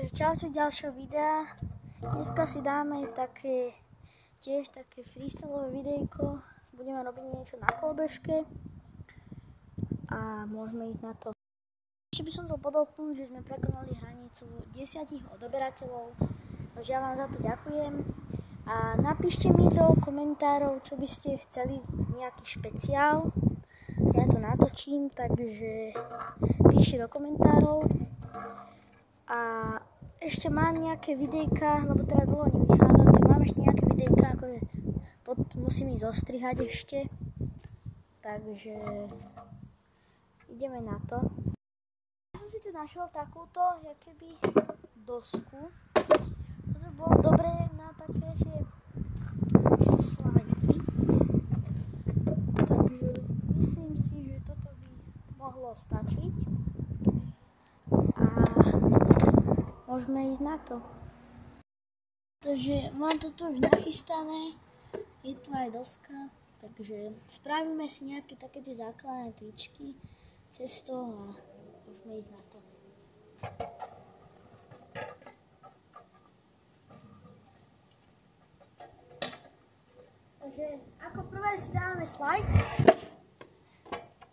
Takže čaute ďalšieho videa. Dneska si dáme tiež také freestylové videjko. Budeme robiť niečo na kolobežke a môžeme ísť na to. Ešte by som to podotknul, že sme prekonali hranicu 10 odoberateľov, takže ja vám za to ďakujem. A napíšte mi do komentárov, čo by ste chceli, nejaký špeciál. Ja to natočím, takže píšte do komentárov. A ešte mám nejaké videjka, lebo teraz dlho nevychádzali, tak mám ešte nejaké videjka, akože musím ich zostrihať ešte. Takže ideme na to. Ja som si tu našiel takúto, jakoby dosku. To by bolo dobré na také, že slajdy. Takže myslím si, že toto by mohlo stačiť. A môžeme ísť na to. Takže mám to tu už nachystané, je tu aj doska, takže spravíme si nejaké také tie základné tričky cez to a môžeme ísť na to. Takže ako prvé si dávame slide,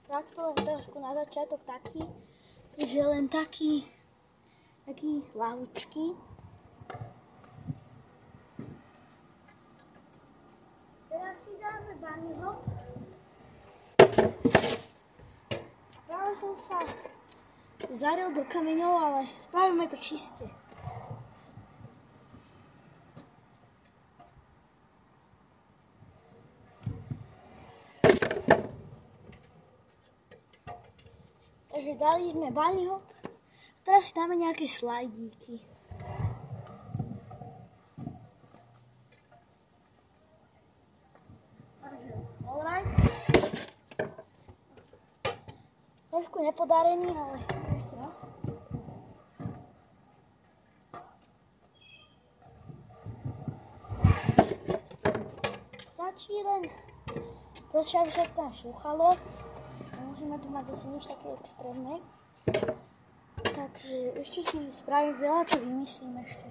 takto len trošku na začiatok taký, že len taký ľahučký. Teraz si dáme bunny hop. Práve som sa zaril do kameňov, ale spravíme to čiste. Takže dali sme bunny hop. Teraz si dáme nejaké slajdíky. Takže alright. Trošku nepodarený, ale ešte raz. Stačí len proste, aby sa to tam šúchalo. Musíme tu mať zase niečo také extrémne. Takže ešte si spravím veľa, čo vymyslím ešte.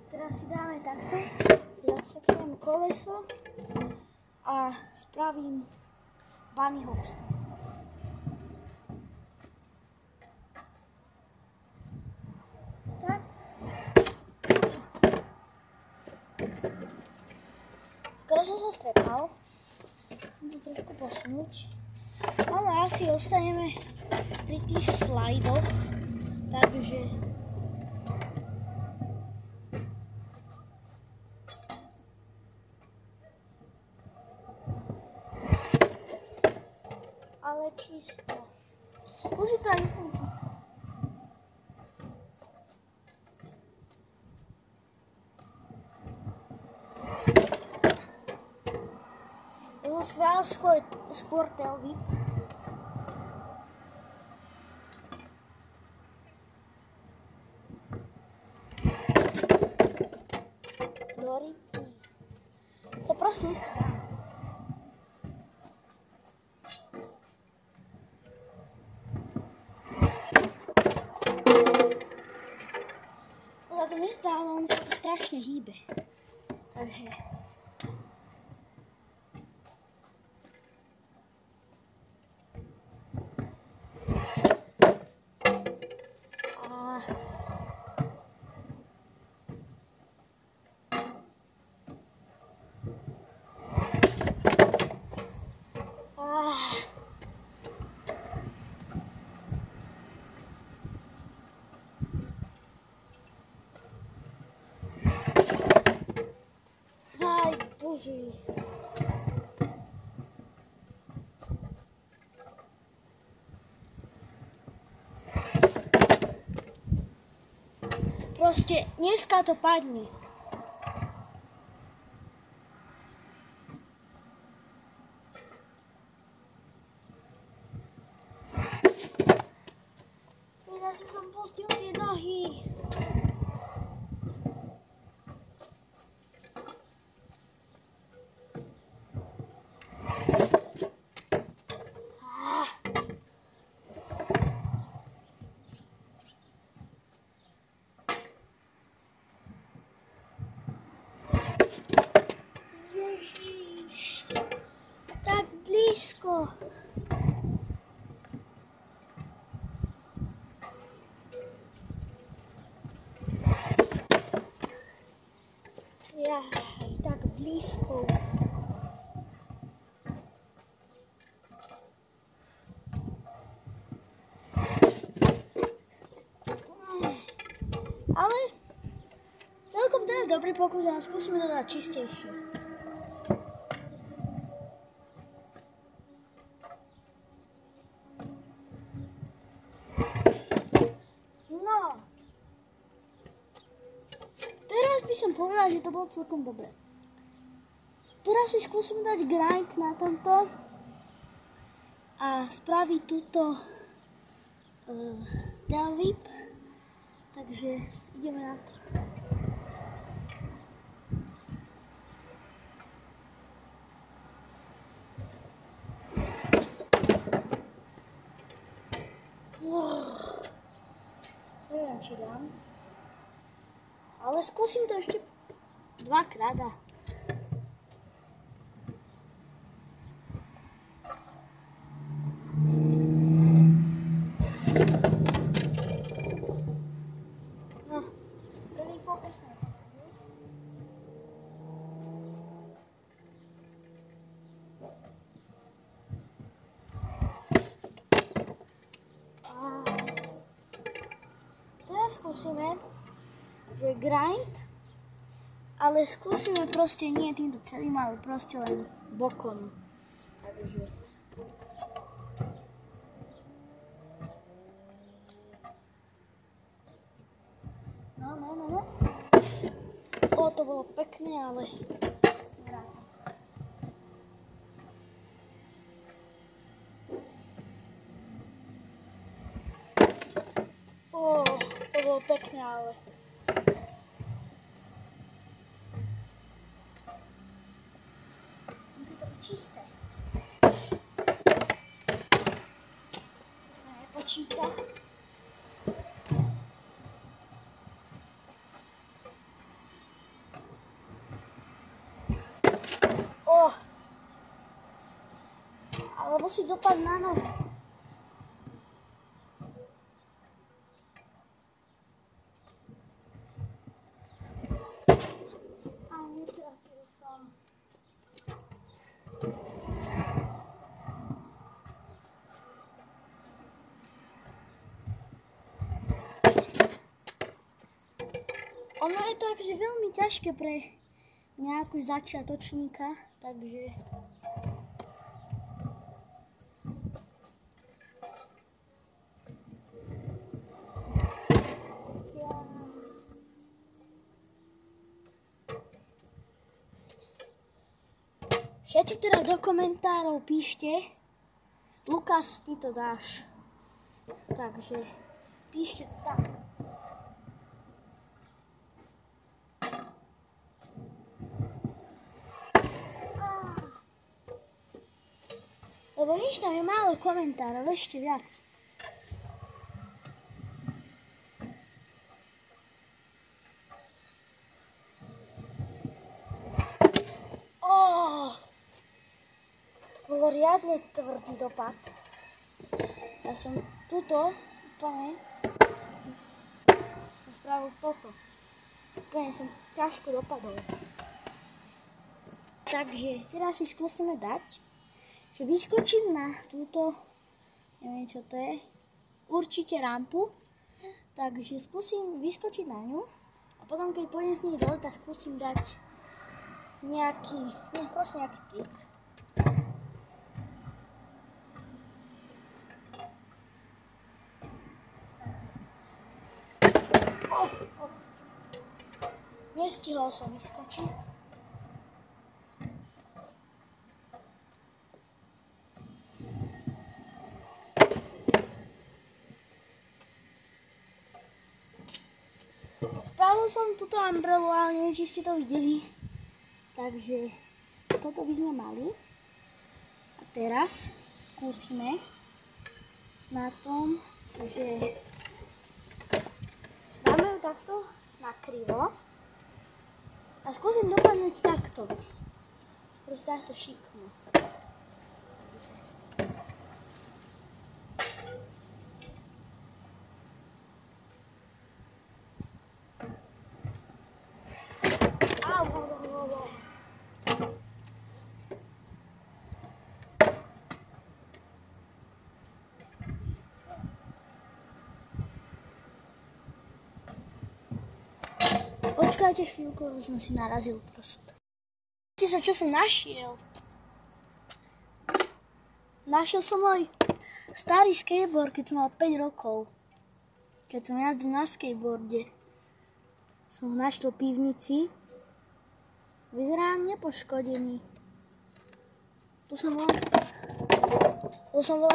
Teraz si dáme takto, zaseknem koleso a spravím bunny hops. Tak. Skoro som sa strepal. To trošku posunúť, ale asi ostaneme pri tých slajdoch, takže ale čisto musí to aj úplne čisto. Schvál skôr telvy. Doriky. To prosím skladám. Za to nezdá, ale on sa to strašne hýbe. Takže aj bože. Proste dneska to padne. Zase som pustil tie nohy. blízko. Jaj, tak blízko. Ale celkom teraz dobrý pokus a skúsime to dať čistejšie. No. Teraz by som povedal, že to bolo celkom dobré. Teraz si skúsime dať grind na tomto a spraviť túto tail whip. Takže ideme na to. Neviem, či dám. Ale skúsim to ešte dvakrát. No, prvý pokus sa teraz skúsime, že grind, ale skúsime proste nie týmto celým, ale proste len bokom. Takže no. O, to bolo pekné, ale to bolo pekné, ale musí to byť čisté. To sa nepočíta. Ale musí dopadť na nohu. A netrafil som. Ono je to akože veľmi ťažké pre nejakú začiatočníka, takže všetci teda do komentárov píšte, Lukas, ty to dáš. Takže píšte to tam. Lebo nič, tam je málo komentárov, ešte viac. Bolo riadne tvrdý dopad. Ja som tuto úplne spravil toto. Úplne som ťažko dopadol. Takže teraz si skúsime dať, že vyskočím na túto, neviem čo to je, určite rampu. Takže skúsim vyskočiť na ňu a potom keď pôjdem z nej dole, tak skúsim dať nejaký trik. Nestihol som vyskočiť. Spravil som túto umbrelu, ale neviem, či ste to videli. Takže toto by sme mali. A teraz skúsime na tom, že dáme ju takto na krivo. A skúsim dopadnúť takto. Proste takto šikmo. Takže Počkajte chvíľku, lebo som si narazil prst. Viete sa, čo som našiel? Našiel som môj starý skateboard, keď som mal 5 rokov. Keď som jazdil na skateboarde. Som ho našiel v pivnici. Vyzerá nepoškodený. Tu som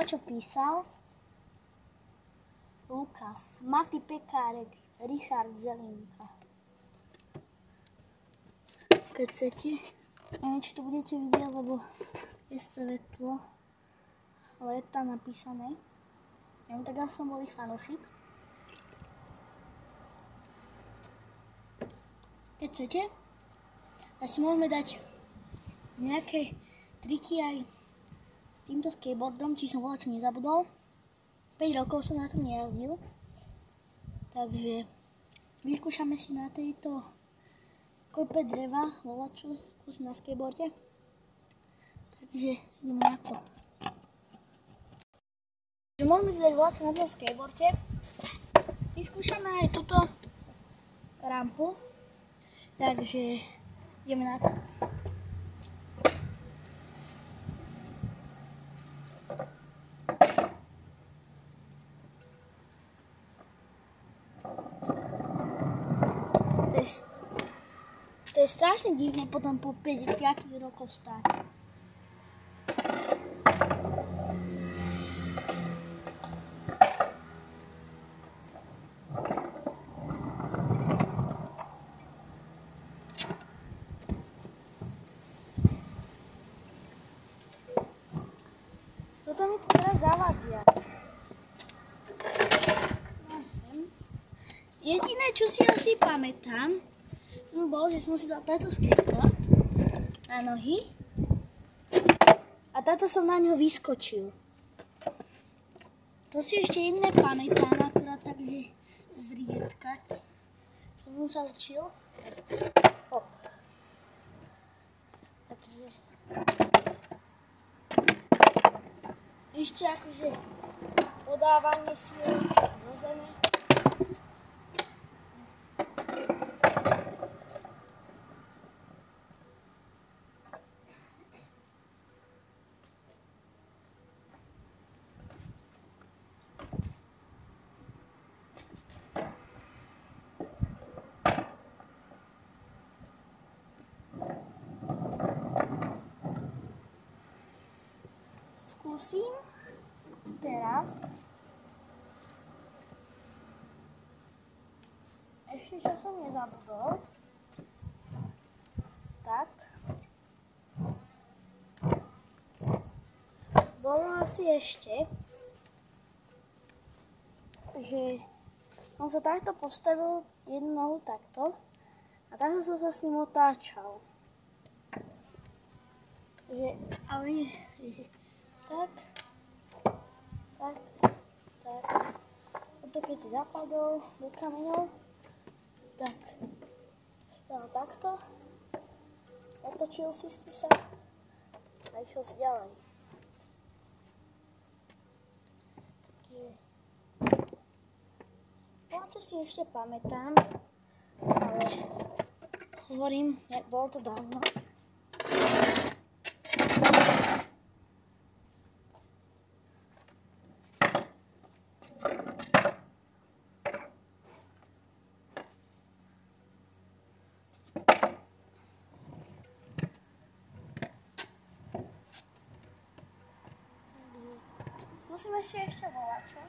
čo písal. Lukas, Mati Pekárek, Richard Zelinka. Keď chcete, neviem, či to budete vidieť, lebo je svetlo, ale je tam napísané. Neviem, tak ja som bol ich fanúšik. Keď chcete, tak si môžeme dať nejaké triky aj s týmto skateboardom, či som čo nezabudol. 5 rokov som na tom nejazdil, takže vyskúšame si na tejto kope dreva volačo kus na skateboarde. Takže ideme na to. Môžeme si dať volačo na tom skateboarde. Vyskúšame aj túto rampu. Takže ideme na to. To je strašne divné potom po 5 rokov stáť. Toto mi to teraz zavadzia. Jediné, čo si asi pamätám, bol, že som si dal tento skateboard na nohy a táto som na ňo vyskočil. To si ešte jediné pamätám, akurát takže zriedkať, čo som sa učil. Hop. Takže ešte akože podávanie síl zo zeme. Skúsim teraz ešte, čo som nezabudol. Tak. Bolo asi ešte, že som sa takto postavil jednu nohu takto a takto som sa s ním otáčal. Ale nie, tak. Toto keď si zapadol do kameňov, tak si dal takto, otočil si sa a išiel si ďalej. Takže čo si ešte pamätám, ale hovorím, bolo to dávno. Musíme si ešte volať, čo?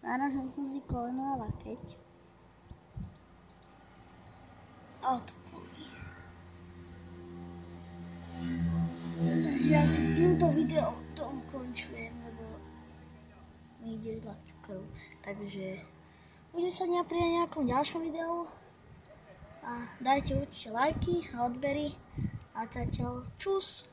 Narazil som si koleno a lakeť. To bolí. Takže ja si týmto videom to ukončujem, lebo mi ide zlá krv. Takže bude sa dňa pri nejakom ďalšom videu. A dajte určite lajky a odbery. A zatiaľ čus.